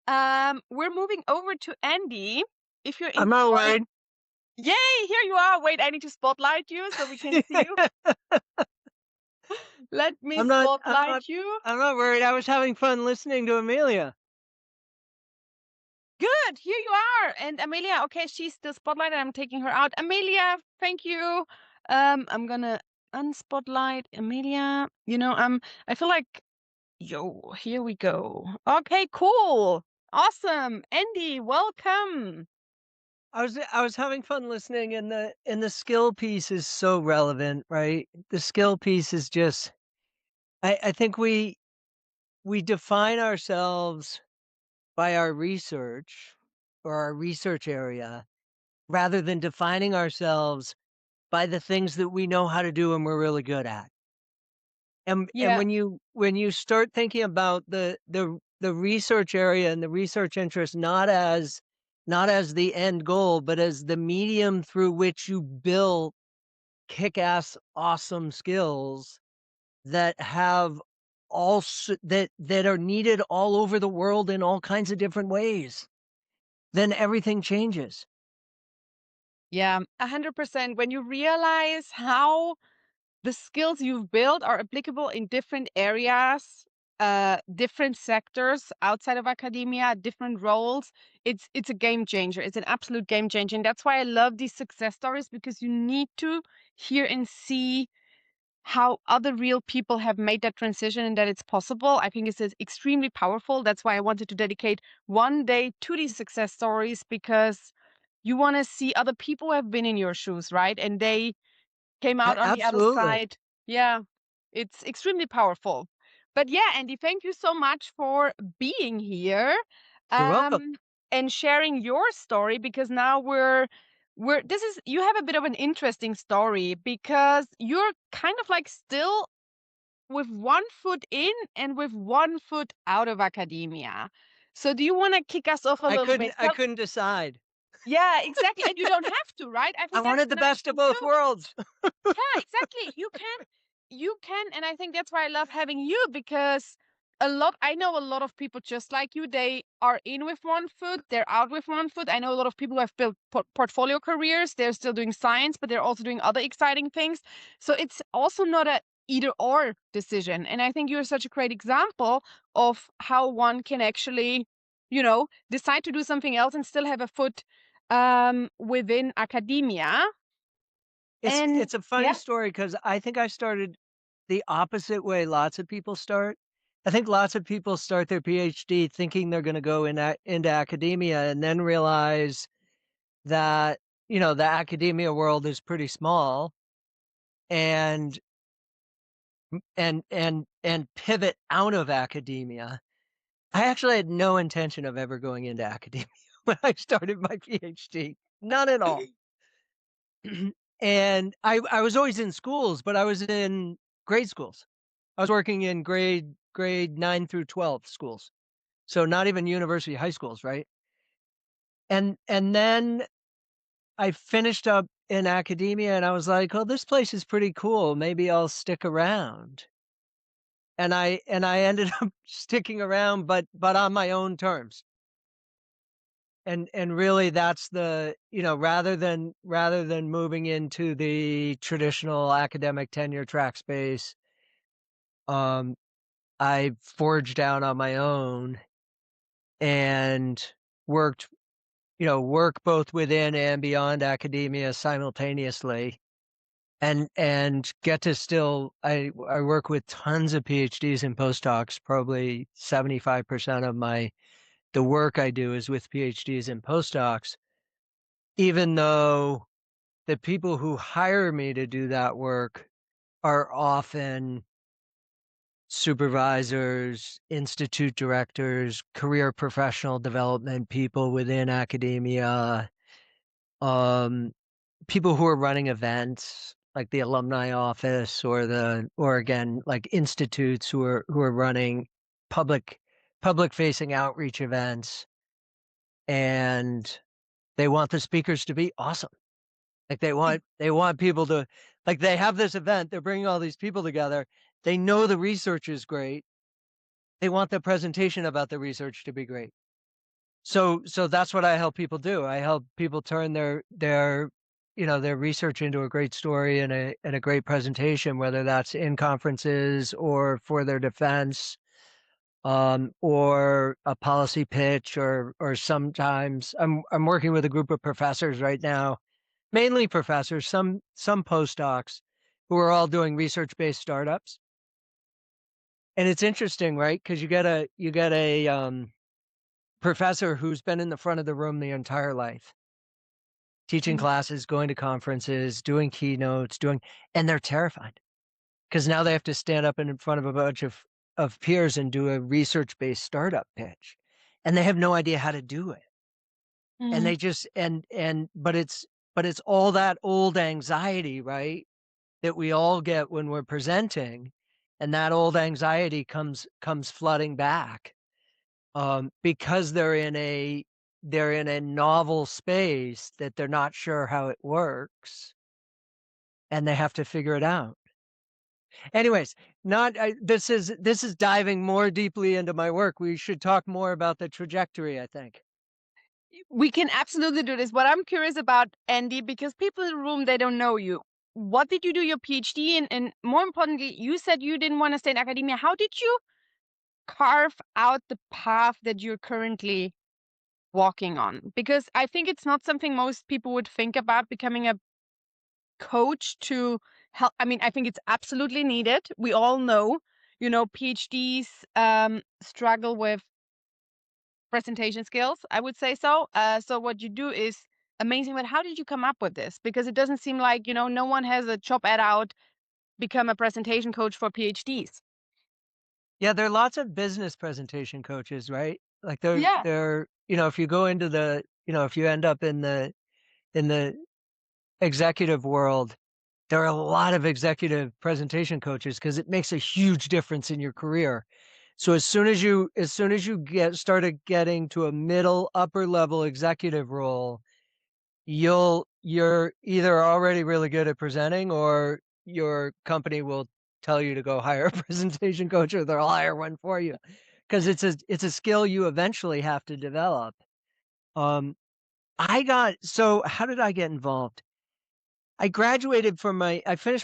We're moving over to Andy. If you're in I'm not charge. worried. Yay, here you are. Wait, I need to spotlight you so we can see you. Let me I'm not I I spotlight you. I'm not worried. I was having fun listening to Amelia. Good, here you are. And Amelia, okay, she's the spotlight and I'm taking her out. Amelia, thank you. I'm gonna unspotlight Amelia. I feel like, yo, here we go. Okay, cool. Awesome. Andy, welcome. I was having fun listening, and the skill piece is so relevant, right? The skill piece is just I think we define ourselves by our research or our research area rather than defining ourselves by the things that we know how to do and we're really good at. And Yeah. when you start thinking about the research area and the research interest not as the end goal, but as the medium through which you build kick-ass awesome skills that have that are needed all over the world in all kinds of different ways, then everything changes. Yeah, 100%. When you realize how the skills you've built are applicable in different areas, different sectors outside of academia, different roles, it's a game changer. It's an absolute game changer. And that's why I love these success stories, because you need to hear and see how other real people have made that transition and that it's possible. I think it's extremely powerful. That's why I wanted to dedicate one day to these success stories, because you want to see other people who have been in your shoes, right? And they came out on the other Absolutely. side. Yeah, it's extremely powerful. But yeah, Andy, thank you so much for being here, You're welcome. um, and sharing your story, because now we're this is you have a bit of an interesting story, because you're kind of like still with one foot in and with one foot out of academia. So do you want to kick us off a I little couldn't bit? I couldn't decide. Yeah, exactly. And you don't have to, right? I I think that's wanted the the nice best of thing both too. worlds. Yeah, exactly. You can, and I think that's why I love having you, because I know a lot of people just like you. They are in with one foot, they're out with one foot. I know a lot of people who have built portfolio careers. They're still doing science, but they're also doing other exciting things. So it's also not a either or decision. And I think you're such a great example of how one can actually, decide to do something else and still have a foot within academia. It's And it's a funny yeah. story because I think I started the opposite way lots of people start. I think lots of people start their PhD thinking they're gonna go into academia and then realize that, the academia world is pretty small and and pivot out of academia. I actually had no intention of ever going into academia when I started my PhD. None at all. And I was always in schools, but I was in grade schools. I was working in grade 9 through 12 schools. So not even university high schools, right? And then I finished up in academia and I was like, "Oh, this place is pretty cool. Maybe I'll stick around." And I ended up sticking around, but on my own terms. And really that's rather than moving into the traditional academic tenure track space, um, I forged out on my own and worked, work both within and beyond academia simultaneously. And get to still I work with tons of PhDs and postdocs. Probably 75% of the work I do is with PhDs and postdocs, even though the people who hire me to do that work are often supervisors, institute directors, career professional development people within academia, um, people who are running events like the alumni office or again like institutes who are running public public facing outreach events, and they want the speakers to be awesome. Like they want people to, like, they have this event, they're bringing all these people together. They know the research is great. They want the presentation about the research to be great. So that's what I help people do. I help people turn their research into a great story and a great presentation, whether that's in conferences or for their defense, or a policy pitch, or sometimes I'm working with a group of professors right now, mainly professors, some postdocs, who are all doing research-based startups. And it's interesting, right? Because you get a professor who's been in the front of the room the entire life, teaching Mhm. classes, going to conferences, doing keynotes, and they're terrified because now they have to stand up in front of a bunch of peers and do a research-based startup pitch, and they have no idea how to do it. And Mhm. they just and but it's all that old anxiety, right, that we all get when we're presenting, and that old anxiety comes flooding back, because they're in a novel space that they're not sure how it works, and they have to figure it out. Anyways, not this is diving more deeply into my work. We should talk more about the trajectory, I think. We can absolutely do this. What I'm curious about, Andy, because people in the room, they don't know you. What did you do your PhD in? And more importantly, you said you didn't want to stay in academia. How did you carve out the path that you're currently walking on? Because I think it's not something most people would think about, becoming a coach to help. I mean, I think it's absolutely needed. We all know, PhDs struggle with presentation skills, I would say so. So what you do is amazing. But how did you come up with this? Because it doesn't seem like, no one has a job ad out, become a presentation coach for PhDs. Yeah, there are lots of business presentation coaches, right? Like Yeah. if you go into if you end up in the executive world, there are a lot of executive presentation coaches because it makes a huge difference in your career. So as soon as you get started getting to a middle upper level executive role, you're either already really good at presenting or your company will tell you to go hire a presentation coach or they'll hire one for you because it's a skill you eventually have to develop. Um, so how did I get involved? I finished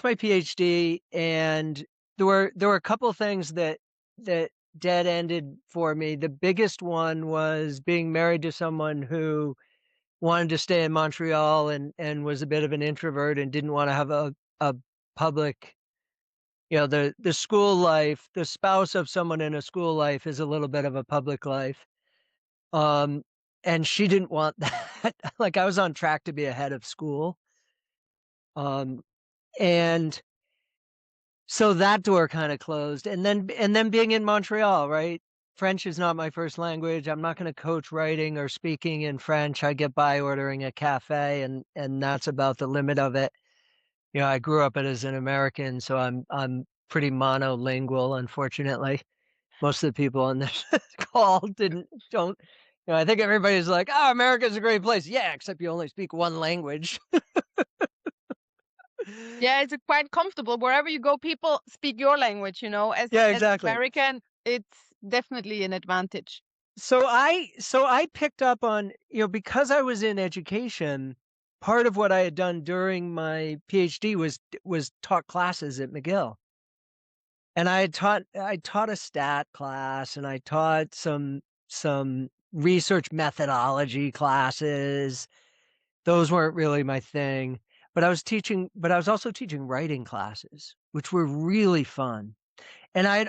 my PhD and there were a couple of things that dead ended for me. The biggest one was being married to someone who wanted to stay in Montreal and was a bit of an introvert and didn't wanna have a public the school life, the spouse of someone in a school life is a little bit of a public life. Um, and she didn't want that. Like, I was on track to be ahead of school. Um, and so that door kinda closed, and then being in Montreal, right? French is not my first language. I'm not gonna coach writing or speaking in French. I get by ordering a cafe, and that's about the limit of it. I grew up as an American, so I'm pretty monolingual, unfortunately. Most of the people on this call didn't don't I think everybody's like, "Oh, America's a great place." Yeah, except you only speak one language. Yeah, it's quite comfortable. Wherever you go, people speak your language, Yeah, as exactly. American, it's definitely an advantage. So I picked up on, because I was in education, part of what I had done during my PhD was taught classes at McGill. And I taught a stat class and I taught some research methodology classes. Those weren't really my thing, but I was also teaching writing classes, which were really fun. And I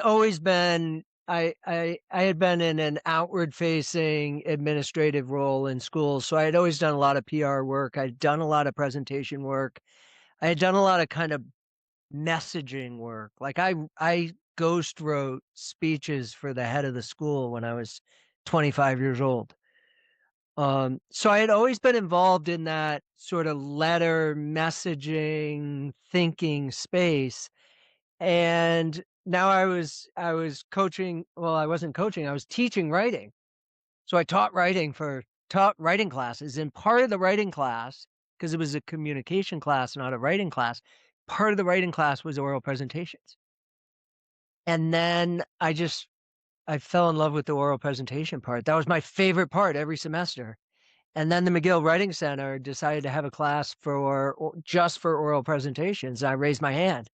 had been in an outward facing administrative role in school, so I had always done a lot of PR work. I'd done a lot of presentation work. I had done a lot of kind of messaging work. Like I ghost wrote speeches for the head of the school when I was 25 years old. So I had always been involved in that sort of letter messaging thinking space. And now I was coaching, well, I wasn't coaching, I was teaching writing. So I taught writing classes, and part of the writing class, because it was a communication class, not a writing class, part of the writing class was oral presentations. And then I fell in love with the oral presentation part. That was my favorite part every semester. And then the McGill Writing Center decided to have a class for just for oral presentations. I raised my hand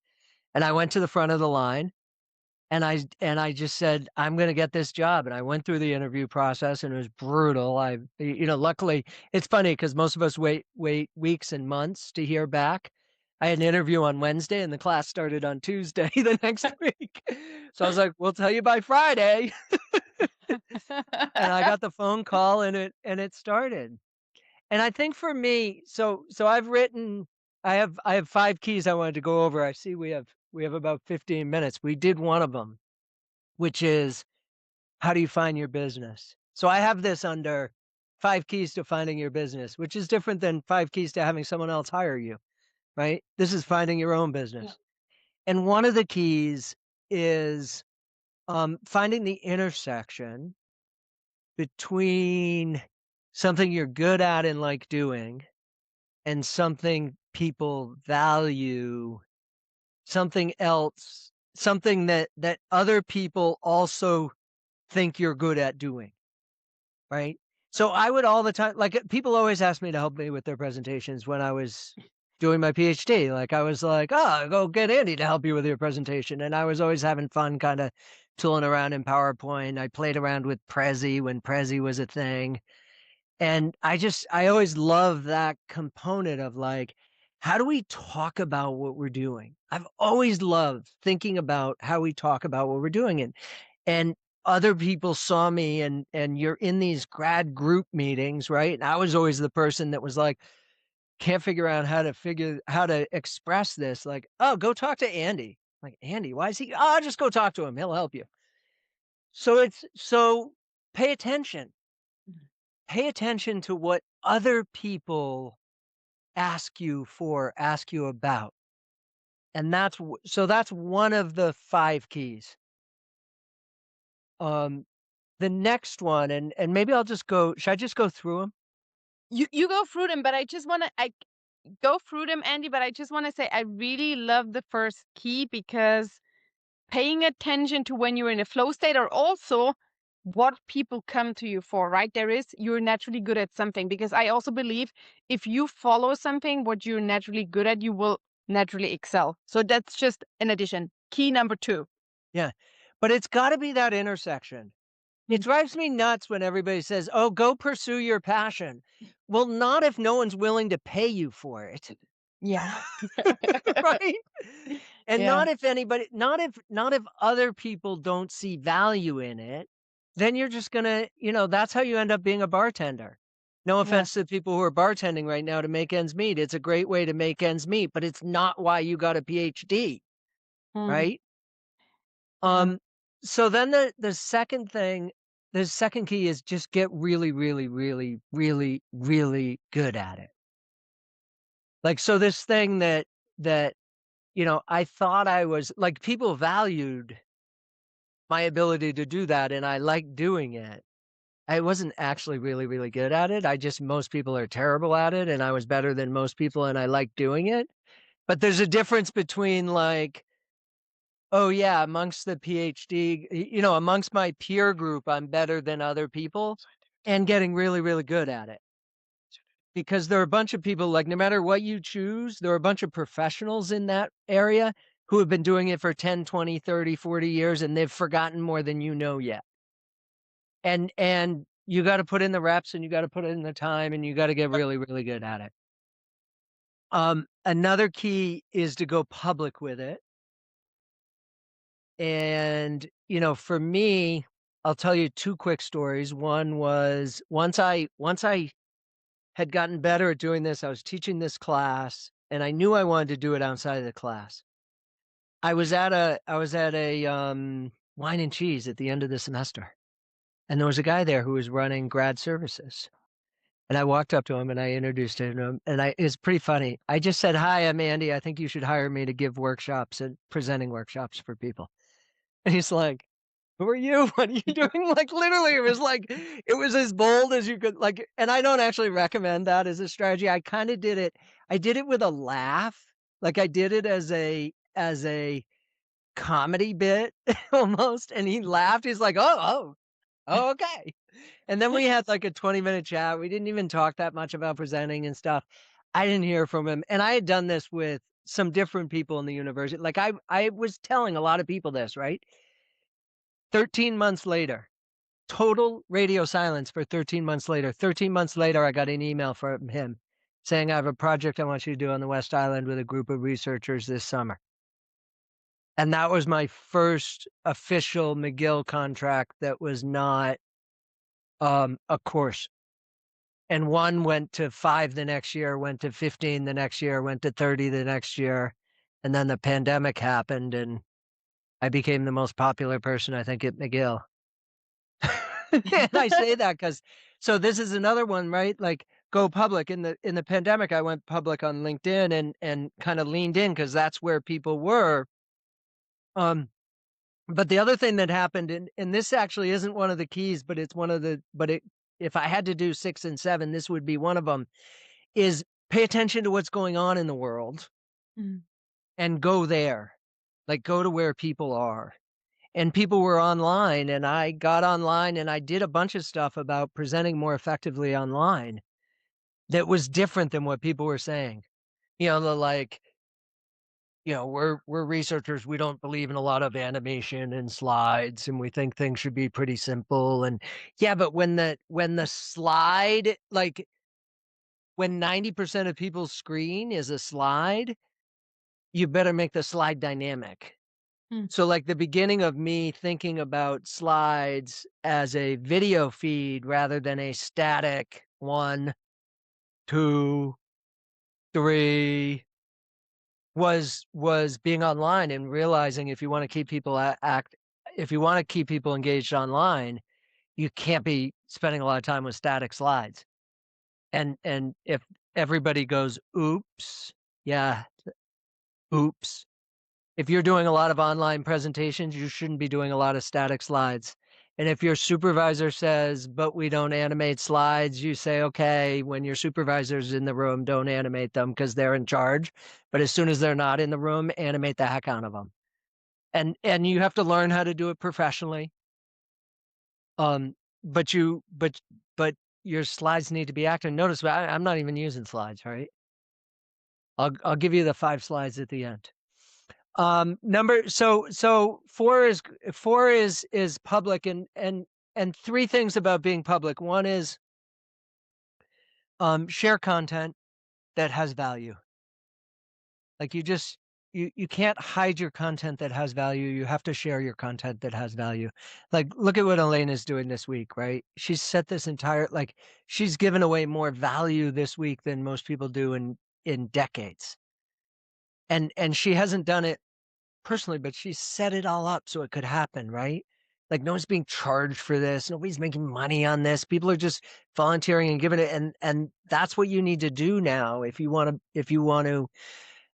and I went to the front of the line and I just said, "I'm gonna get this job," and I went through the interview process, and it was brutal. Luckily, it's funny because most of us wait weeks and months to hear back. I had an interview on Wednesday, and the class started on Tuesday the next week. So I was like, "We'll tell you by Friday," and I got the phone call, and it started. And I think for me, so I've written I have 5 keys I wanted to go over. I see we have about 15 minutes. We did one of them, which is how do you find your business? So I have this under 5 keys to finding your business, which is different than 5 keys to having someone else hire you, right? This is finding your own Yeah. business. And one of the keys is finding the intersection between something you're good at and like doing and something people value, something else, something that other people also think you're good at doing. Right? So I would all the time people always ask me to help me with their presentations when I was doing my PhD. Like, I was like, "Oh, go get Andy to help you with your presentation," and I was always having fun kinda tooling around in PowerPoint. I played around with Prezi when Prezi was a thing, and I always love that component of, like, how do we talk about what we're doing? I've always loved thinking about how we talk about what we're doing, and other people saw me and you're in these grad group meetings, right? And I was always the person that was like, can't figure out how to express this. Like, oh, go talk to Andy. Like, Andy, why is he? Oh, just go talk to him. He'll help you. So pay attention. Pay attention to what other people ask you about. And so that's one of the 5 keys. Um, the next one, and maybe I'll just go should I just go through them? You go through them, but I go through them, Andy, but I just wanna say I really love the first key because paying attention to when you're in a flow state or also what people come to you for, right? You're naturally good at something because I also believe if you follow something, what you're naturally good at, you will naturally excel. So that's just an addition. Key number 2. Yeah, but it's gotta be that intersection. It Mm. drives me nuts when everybody says, "Oh, go pursue your passion." Well, not if no one's willing to pay you for it, Yeah. right? And Yeah. not if other people don't see value in it, then you're just gonna that's how you end up being a bartender. No Yeah. offense to people who are bartending right now to make ends meet. It's a great way to make ends meet, but it's not why you got a PhD, Mm. right? Yeah. Um, so then the second key is just get really, really, really, really, really good at it. Like, so this thing that, I thought I was like, people valued my ability to do that and I liked doing it. I wasn't actually really, really good at it. Most people are terrible at it and I was better than most people and I liked doing it. But there's a difference between like, oh, yeah, amongst the PhD, amongst my peer group, I'm better than other people and getting really, really good at it. Because there are a bunch of people, like, no matter what you choose, there are a bunch of professionals in that area who have been doing it for 10, 20, 30, 40 years, and they've forgotten more than you know yet. And you gotta put in the reps, and you gotta put in the time, and you gotta get really, really good at it. Another key is to go public with it. And, for me, I'll tell you 2 quick stories. One was once I had gotten better at doing this, I was teaching this class, and I knew I wanted to do it outside of the class. I was at a, wine and cheese at the end of the semester, and there was a guy there who was running grad services. And I walked up to him and I introduced him to him, and it's pretty funny. I just said, "Hi, I'm Andy. I think you should hire me to give workshops and presenting workshops for people." And he's like, "Who are you? What are you doing?" Like, literally, it was as bold as you could, like, and I don't actually recommend that as a strategy. I did it with a laugh. Like, I did it as a comedy bit almost, and he laughed. He's like, oh, okay." And then we had, like, a 20-minute chat. We didn't even talk that much about presenting and stuff. I didn't hear from him, and I had done this with some different people in the university. Like, I was telling a lot of people this, right? 13 months later, total radio silence for 13 months later. 13 months later, I got an email from him saying, "I have a project I want you to do on the West Island with a group of researchers this summer." And that was my first official McGill contract that was not, a course. And one went to 5 the next year, went to 15 the next year, went to 30 the next year, and then the pandemic happened, and I became the most popular person, I think, at McGill. And I say that because, so this is another one, right? Like, go public. In the pandemic, I went public on LinkedIn and kinda leaned in because that's where people were. Um, but the other thing that happened, and this actually isn't one of the keys, but it's one of the but it if I had to do 6 and 7, this would be one of them. Is pay attention to what's going on in the world Mm. and go there. Like, go to where people are. And people were online, and I got online, and I did a bunch of stuff about presenting more effectively online that was different than what people were saying. The, like, "We're researchers, we don't believe in a lot of animation and slides, and we think things should be pretty simple," and yeah, but when the slide, like, when 90% of people's screen is a slide, you better make the slide dynamic. Mm. So, like, the beginning of me thinking about slides as a video feed rather than a static 1, 2, 3 was being online and realizing if you wanna keep people if you wanna keep people engaged online, you can't be spending a lot of time with static slides. And if everybody goes, "Oops," yeah, oops. If you're doing a lot of online presentations, you shouldn't be doing a lot of static slides. And if your supervisor says, "But we don't animate slides," you say, "Okay, when your supervisor's in the room, don't animate them because 'cause they're in charge. But as soon as they're not in the room, animate the heck out of them." And you have to learn how to do it professionally. Um, but your slides need to be active. Notice I'm not even using slides, right? I'll give you the 5 slides at the end. Number so 4 is public, and 3 things about being public. One is, share content that has value. Like, you can't hide your content that has value. You have to share your content that has value. Like, look at what Elaine is doing this week, right? She's set this entire, like, she's given away more value this week than most people do in decades. And she hasn't done it personally, but she set it all up so it could happen, right? Like, no one's being charged for this. Nobody's making money on this. People are just volunteering and giving it, and that's what you need to do now if you want to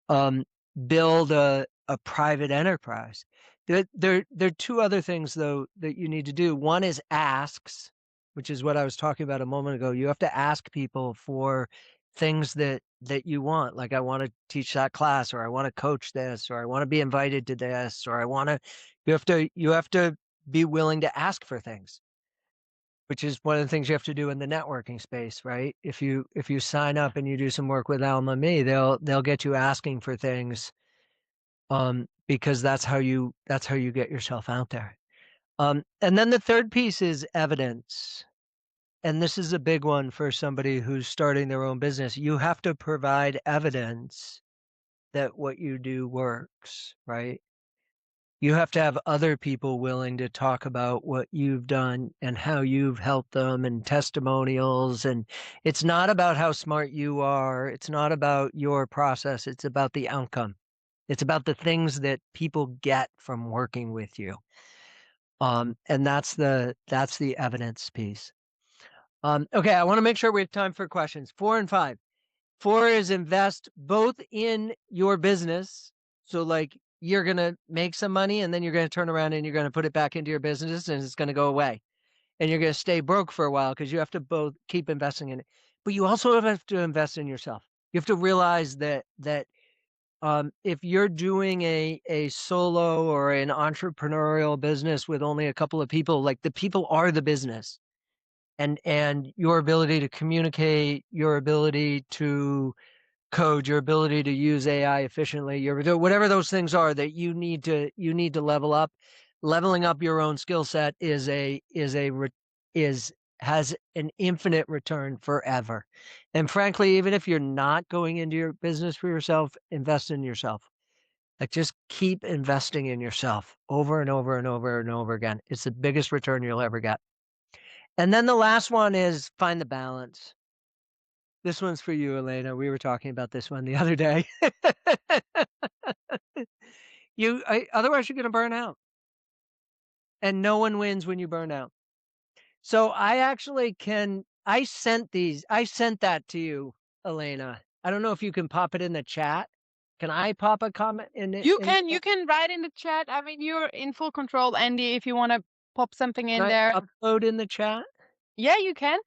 um, build a private enterprise. There are 2 other things though that you need to do. One is asks, which is what I was talking about a moment ago. You have to ask people for things that you want. Like, I want to teach that class, or I want to coach this, or I want to be invited to this, or I want to. You have to be willing to ask for things, which is one of the things you have to do in the networking space, right? If you sign up and you do some work with Alma Me, they'll get you asking for things, because that's how you get yourself out there. And then the third piece is evidence. And this is a big one for somebody who's starting their own business. You have to provide evidence that what you do works, right? You have to have other people willing to talk about what you've done and how you've helped them, and testimonials. And it's not about how smart you are. It's not about your process. It's about the outcome. It's about the things that people get from working with you. And that's the evidence piece. Okay, I want to make sure we have time for questions. 4 and 5. 4 is invest both in your business. So, like, you're gonna make some money, and then you're gonna turn around and you're gonna put it back into your business, and it's gonna go away. And you're gonna stay broke for a while because you have to both keep investing in it. But you also have to invest in yourself. You have to realize that if you're doing a solo or an entrepreneurial business with only a couple of people, like the people are the business, and your ability to communicate, your ability to code, your ability to use AI efficiently, your whatever those things are that you need to level up. Leveling up your own skill set is has an infinite return forever. And frankly, even if you're not going into your business for yourself, invest in yourself. Like just keep investing in yourself over and over and over and over again. It's the biggest return you'll ever get. And then the last one is find the balance. This one's for you, Elena. We were talking about this one the other day. Otherwise you're going to burn out, and no one wins when you burn out. So I sent that to you, Elena. I don't know if you can pop it in the chat. Can I pop a comment in it? You can write in the chat. I mean, you're in full control, Andy, if you want to pop something Can in I there. upload in the chat? Yeah, you can.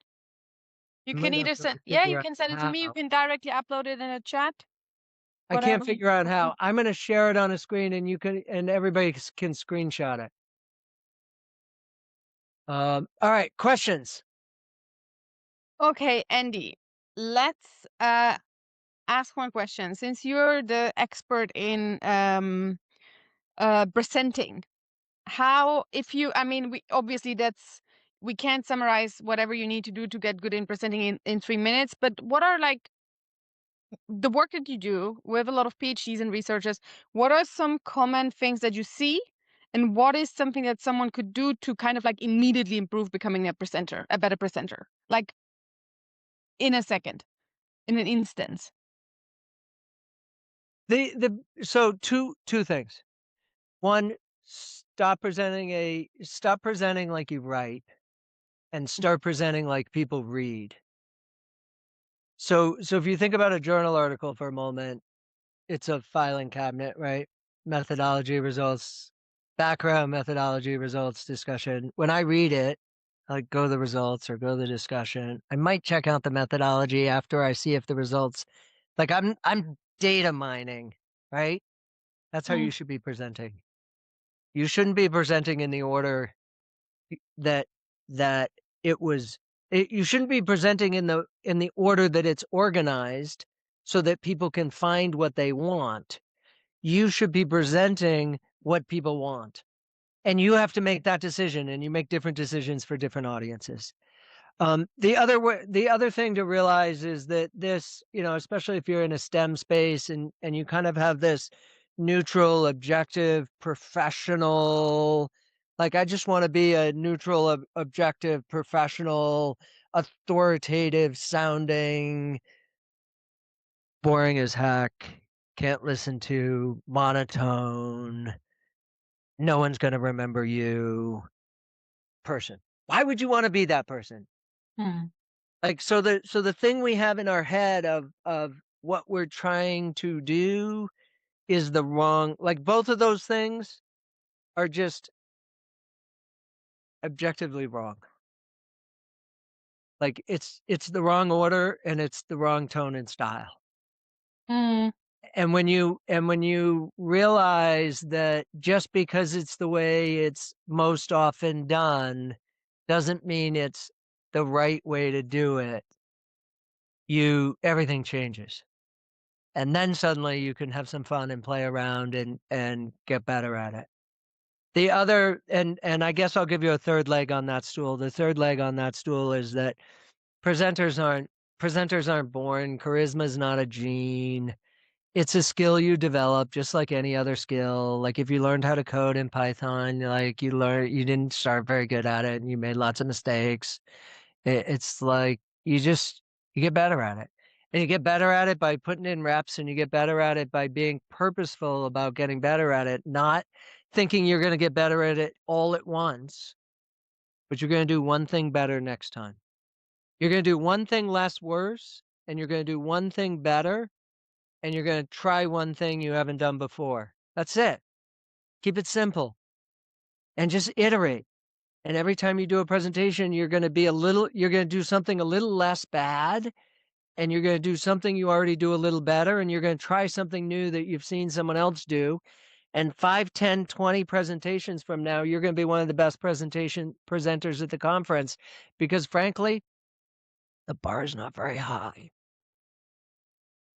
You I'm can gonna either have to send, yeah, you figure out can send it to me. You how. can directly upload it in a chat. I can't Whatever. figure out how. I'm gonna share it on a screen, and everybody can screenshot it. All right, questions. Okay, Andy, let's ask one question. Since you're the expert in presenting, I mean, we obviously we can't summarize whatever you need to do to get good in presenting in 3 minutes, but what are like the work that you do with a lot of PhDs and researchers? What are some common things that you see? And what is something that someone could do to kind of like immediately improve becoming a better presenter? Like in a second, in an instance. So two things. One, stop presenting like you write, and start presenting like people read. So if you think about a journal article for a moment, it's a filing cabinet, right? Methodology, results, background, methodology, results, discussion. When I read it, I go to the results or go to the discussion. I might check out the methodology after I see if the results, like I'm data mining, right? That's how you Mm, should be presenting. You shouldn't be presenting in the order that that it was you shouldn't be presenting in the order that it's organized so that people can find what they want. You should be presenting what people want. And you have to make that decision, and you make different decisions for different audiences. The other thing to realize is that this, especially if you're in a STEM space and you kind of have this neutral, objective, professional, like I just want to be a neutral, objective, professional, authoritative sounding, boring as heck, can't listen to, monotone, no one's going to remember you person. Why would you want to be that person? mm, Like so the thing we have in our head of what we're trying to do is the wrong, like both of those things are just objectively wrong. Like it's the wrong order, and it's the wrong tone and style. mm, And when you realize that just because it's the way it's most often done doesn't mean it's the right way to do it, everything changes. And then suddenly you can have some fun and play around and get better at it. The other, and I guess I'll give you a third leg on that stool. The third leg on that stool is that presenters aren't presenters aren't born. Charisma is not a gene. It's a skill you develop just like any other skill. Like if you learned how to code in Python, like you didn't start very good at it and you made lots of mistakes. It's like you get better at it. And you get better at it by putting in reps, and you get better at it by being purposeful about getting better at it, not thinking you're going to get better at it all at once, but you're going to do one thing better next time. You're going to do one thing less worse, and you're going to do one thing better, and you're going to try one thing you haven't done before. That's it. Keep it simple and just iterate. And every time you do a presentation, you're going to do something a little less bad, and you're gonna do something you already do a little better, and you're gonna try something new that you've seen someone else do, and 5, 10, 20 presentations from now, you're gonna be one of the best presentation presenters at the conference because, frankly, the bar is not very high.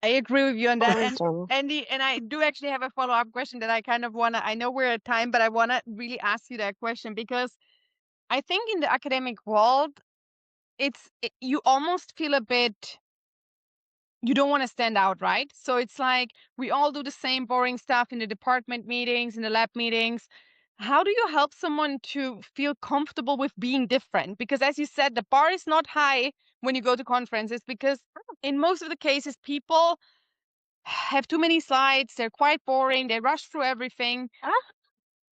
I agree with you on that. And Awesome. and I do actually have a follow-up question that I kind of wanna I know we're at time, but I wanna really ask you that question because I think in the academic world, you almost feel a bit you don't wanna stand out, right? So it's like we all do the same boring stuff in the department meetings, in the lab meetings. How do you help someone to feel comfortable with being different? Because as you said, the bar is not high when you go to conferences because in most of the cases, people have too many slides, they're quite boring, they rush through everything.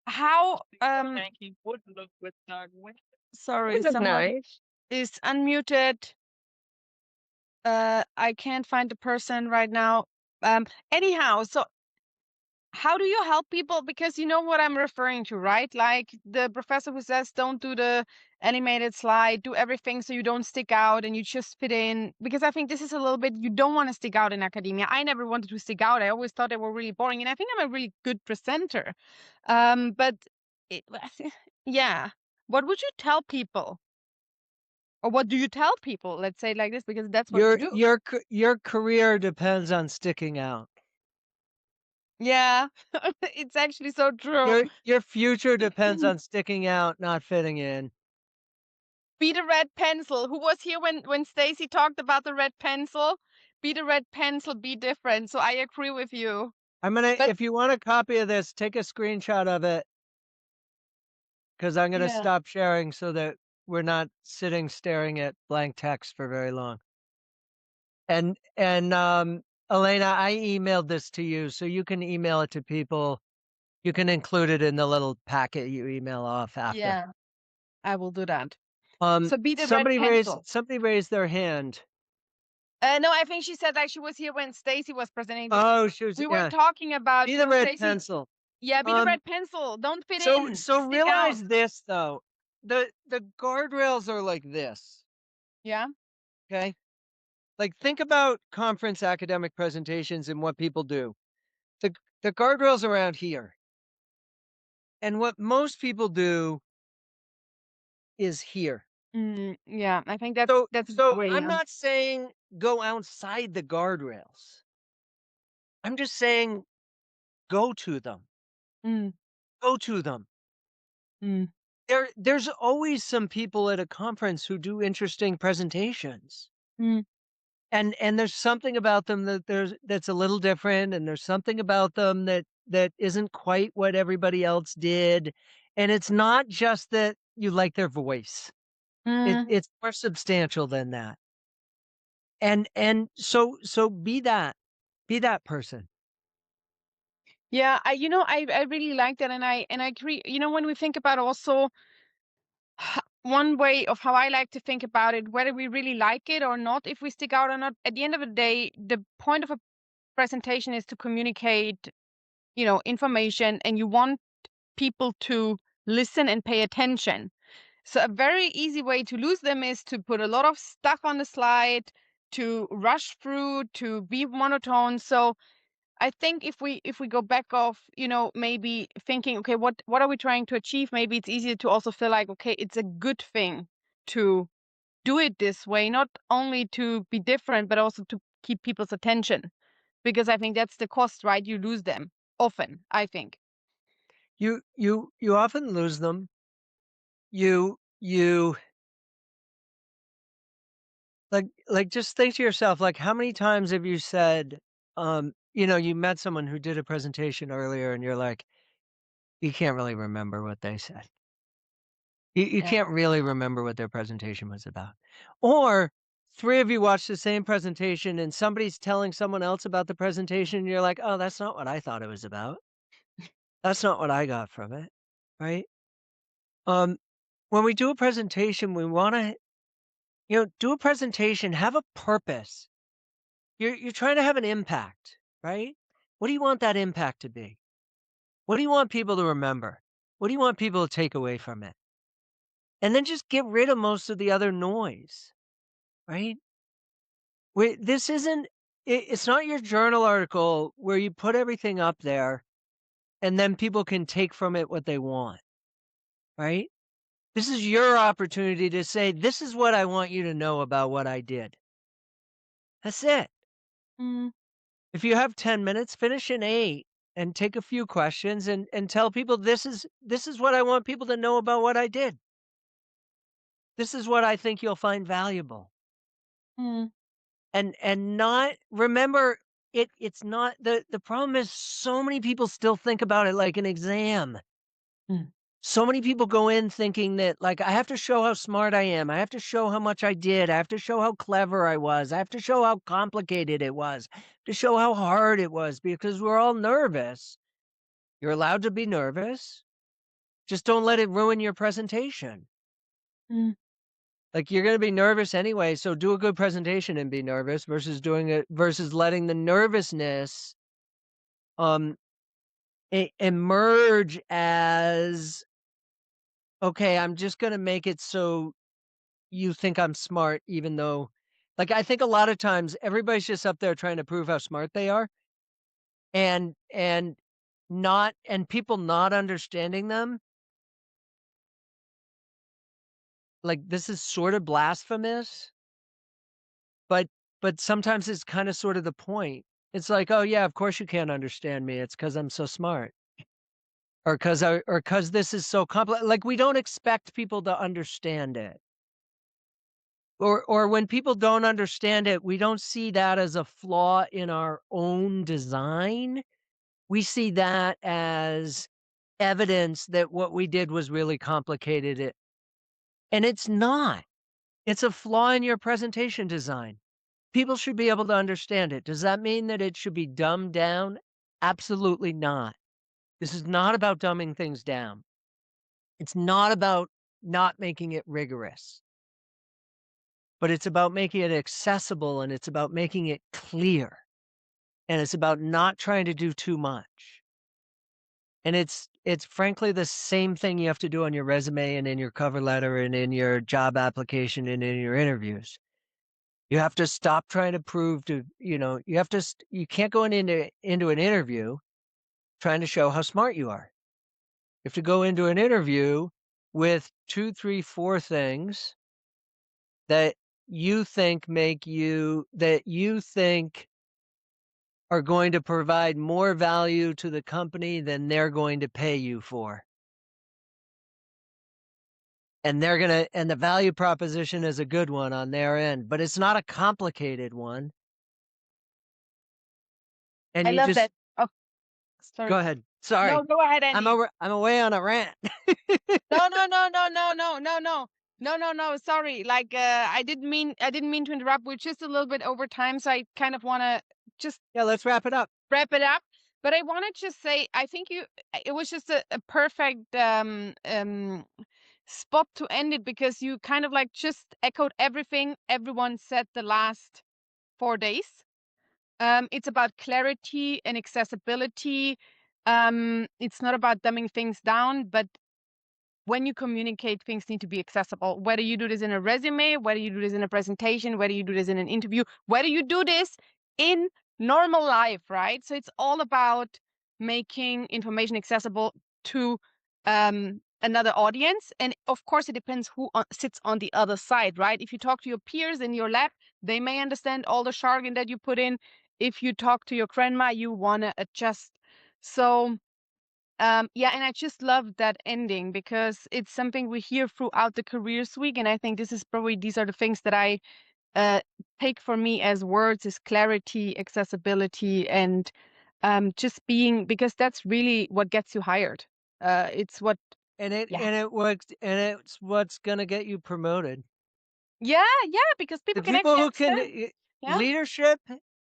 How sorry, Would look someone nice. is unmuted. I can't find the person right now. Anyhow, so how do you help people? Because you know what I'm referring to, right? Like the professor who says, don't do the animated slide, do everything so you don't stick out and you just fit in. Because I think this is a little bit, you don't want to stick out in academia. I never wanted to stick out. I always thought they were really boring. And I think I'm a really good presenter. But it, yeah, what would you tell people? Or what do you tell people? Let's say it like this, because that's what you do. Your career depends on sticking out. Yeah, it's actually so true. Your future depends on sticking out, not fitting in. Be the red pencil. Who was here when Stacy talked about the red pencil? Be the red pencil, be different. So I agree with you. I'm gonna But if you want a copy of this, take a screenshot of it because 'cause I'm gonna yeah. stop sharing so that we're not sitting staring at blank text for very long. And Elena, I emailed this to you, so you can email it to people. You can include it in the little packet you email off after. Yeah, I will do that. So be the red pencil. Somebody raised their hand. No, I think she said like she was here when Stacy was presenting. Oh, she was We were yeah. talking about, Be the red Stacy. pencil. Yeah, be the Um, red pencil. Don't fit so in. so Stick out. realize this though. The guardrails are like this, Yeah. okay? Like think about conference academic presentations and what people do. The the guardrails around here. And what most people do is here. Yeah, I think So that's so way. I'm not saying go outside the guardrails. I'm just saying go to them. Mm, Go to them. mm, There's always some people at a conference who do interesting presentations. mm, And there's something about them that's a little different, and there's something about them that isn't quite what everybody else did, and it's not just that you like their voice. mm. It's more substantial than that. And so be that person. Yeah, I really like that, and I agree. When we think about also one way of how I like to think about it, whether we really like it or not, if we stick out or not, at the end of the day, the point of a presentation is to communicate, information, and you want people to listen and pay attention. So a very easy way to lose them is to put a lot of stuff on the slide, to rush through, to be monotone. So I think if we go back off, maybe thinking, okay, what are we trying to achieve? Maybe it's easier to also feel like, okay, it's a good thing to do it this way, not only to be different, but also to keep people's attention. Because I think that's the cost, right? You lose them often, I think. You often lose them. You like, just think to yourself, like, how many times have you said, you met someone who did a presentation earlier and you're like, you can't really remember what they said. You Yeah. can't really remember what their presentation was about. Or 3 of you watch the same presentation and somebody's telling someone else about the presentation and you're like, "Oh, that's not what I thought it was about. That's not what I got from it." Right? Um, when we do a presentation, we wanna, do a presentation, have a purpose. You're trying to have an impact, right? What do you want that impact to be? What do you want people to remember? What do you want people to take away from it? And then just get rid of most of the other noise, right? Wait, this isn't it's not your journal article where you put everything up there and then people can take from it what they want, right? This is your opportunity to say, "This is what I want you to know about what I did." That's it. Mm, If you have 10 minutes, finish in 8 and take a few questions and tell people, "This is what I want people to know about what I did. This is what I think you'll find valuable." mm, And not remember, it's not the problem is so many people still think about it like an exam. mm, So many people go in thinking that, like, I have to show how smart I am. I have to show how much I did. I have to show how clever I was. I have to show how complicated it was, to show how hard it was because we're all nervous. You're allowed to be nervous. Just don't let it ruin your presentation. mm. Like, you're going to be nervous anyway. So do a good presentation and be nervous versus doing it versus letting the nervousness um emerge as, okay, I'm just going to make it so you think I'm smart, even though, like, I think a lot of times everybody's just up there trying to prove how smart they are, and not and people not understanding them, like, this is sort of blasphemous, but sometimes it's kinda sort of the point. It's like, "Oh, yeah, of course you can't understand me, it's because 'cause I'm so smart, or because this is so complex." Like, we don't expect people to understand it. Or when people don't understand it, we don't see that as a flaw in our own design. We see that as evidence that what we did was really complicated, and it's not. It's a flaw in your presentation design. People should be able to understand it. Does that mean that it should be dumbed down? Absolutely not. This is not about dumbing things down. It's not about not making it rigorous, but it's about making it accessible and it's about making it clear. And it's about not trying to do too much. And it's frankly the same thing you have to do on your resume and in your cover letter and in your job application and in your interviews. You have to stop trying to prove to, you have to you can't go into an interview trying to show how smart you are. You have to go into an interview with 2, 3, 4 things that you think are going to provide more value to the company than they're going to pay you for. And the value proposition is a good one on their end, but it's not a complicated one. And I you love just that. Oh, go sorry. ahead. Sorry. No, go ahead, Andy. I'm away on a rant. No, no, no, no, no, no, no, no. No, no, no, sorry. Like, I didn't mean to interrupt. We're just a little bit over time, so I kind of wanna just Yeah, let's wrap it up. wrap it up. But I wanna just say, I think it was just a perfect, spot to end it because you kind of, like, just echoed everything everyone said the last 4 days. It's about clarity and accessibility. It's not about dumbing things down, but when you communicate, things need to be accessible. Whether you do this in a resume, whether you do this in a presentation, whether you do this in an interview, whether you do this in normal life, right? So it's all about making information accessible to another audience. And of course, it depends who sits on the other side, right? If you talk to your peers in your lab, they may understand all the jargon that you put in. If you talk to your grandma, you want to adjust. So yeah, and I just love that ending because it's something we hear throughout the careers week, and I think this is probably these are the things that I uh, take for me as words is clarity, accessibility, and just being because that's really what gets you hired. It's what, yeah, And it works, and it's what's gonna get you promoted. yeah, yeah, because The people can people actually who can understand. Yeah, leadership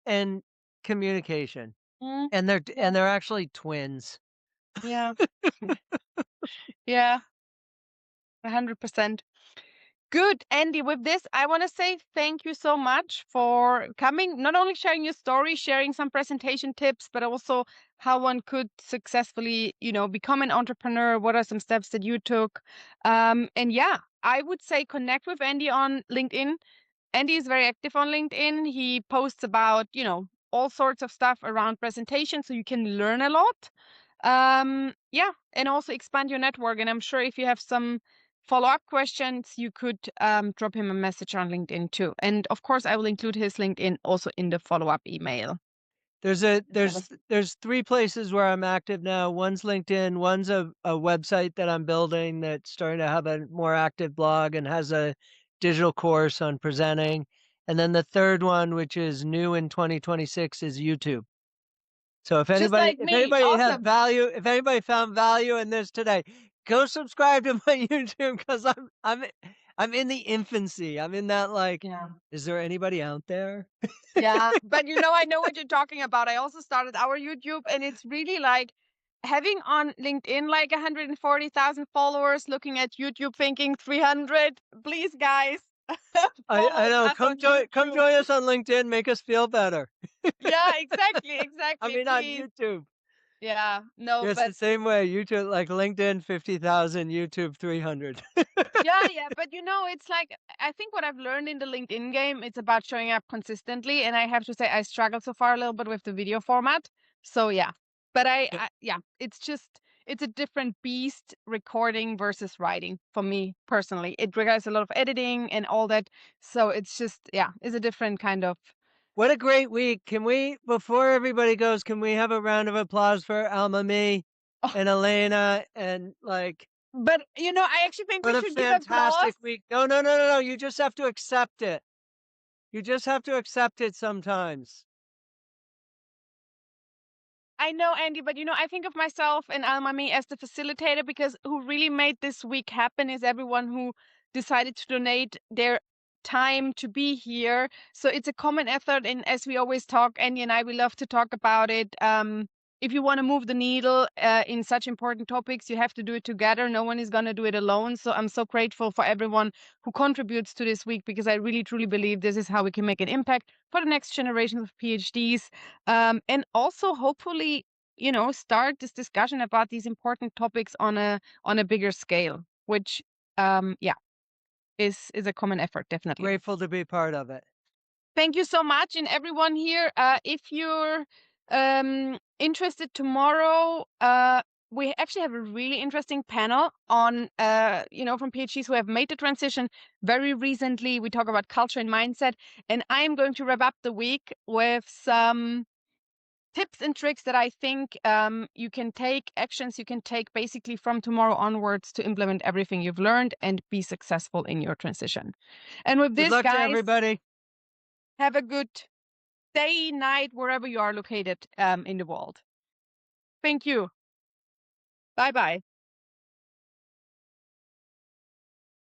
and communication, mm, yeah, and they're actually twins. yeah, yeah, 100%. Good, Andy. With this, I want to say thank you so much for coming, not only sharing your story, sharing some presentation tips, but also how one could successfully, become an entrepreneur. What are some steps that you took? And yeah, I would say connect with Andy on LinkedIn. Andy is very active on LinkedIn. He posts about, all sorts of stuff around presentation, so you can learn a lot. Yeah, and also expand your network. And I'm sure if you have some follow-up questions, you could drop him a message on LinkedIn too. And of course, I will include his LinkedIn also in the follow-up email. There's 3 places where I'm active now. One's LinkedIn, one's a website that I'm building that's starting to have a more active blog and has a digital course on presenting. And then the third one, which is new in 2026, is YouTube. So if Just anybody like if me. anybody had Awesome. value if anybody found value in this today, go subscribe to my YouTube because I'm in the infancy. I'm in that, like, Yeah. "Is there anybody out there?" Yeah, but I know what you're talking about. I also started our YouTube, and it's really like having on LinkedIn like 140,000 followers, looking at YouTube thinking 300. Please, guys, I follow know. us on Come YouTube. join us on LinkedIn, make us feel better. Yeah, exactly, I exactly. mean, on Please. YouTube. Yeah, no, It's but the same way. YouTube, like LinkedIn 50,000, YouTube 300. yeah, yeah, but it's like I think what I've learned in the LinkedIn game, it's about showing up consistently, and I have to say I struggle so far a little bit with the video format. So yeah, but yeah, it's a different beast recording versus writing for me personally. It requires a lot of editing and all that, so it's just it's a different kind of. What a great week. Can we, before everybody goes, can we have a round of applause for Alma Me and Elena and like But I actually think we what a should give applause. fantastic week. No, no, no, no, no. You just have to accept it. You just have to accept it sometimes. I know, Andy, but I think of myself and Almami as the facilitator because who really made this week happen is everyone who decided to donate their time to be here. So it's a common effort. And as we always talk, Andy and I, we love to talk about it. If you want to move the needle in such important topics, you have to do it together. No one is going to do it alone. So I'm so grateful for everyone who contributes to this week because I really, truly believe this is how we can make an impact for the next generation of PhDs. And also hopefully start this discussion about these important topics on a bigger scale, which yeah is a common effort, definitely. Grateful to be part of it. Thank you so much. And everyone here, if you're interested tomorrow, we actually have a really interesting panel on from PhDs who have made the transition very recently. We talk about culture and mindset, and I'm going to wrap up the week with some tips and tricks that I think you can take, actions you can take basically from tomorrow onwards to implement everything you've learned and be successful in your transition. And with Good this, luck to guys, everybody. have a good day, night, wherever you are located in the world. Thank you. Bye bye.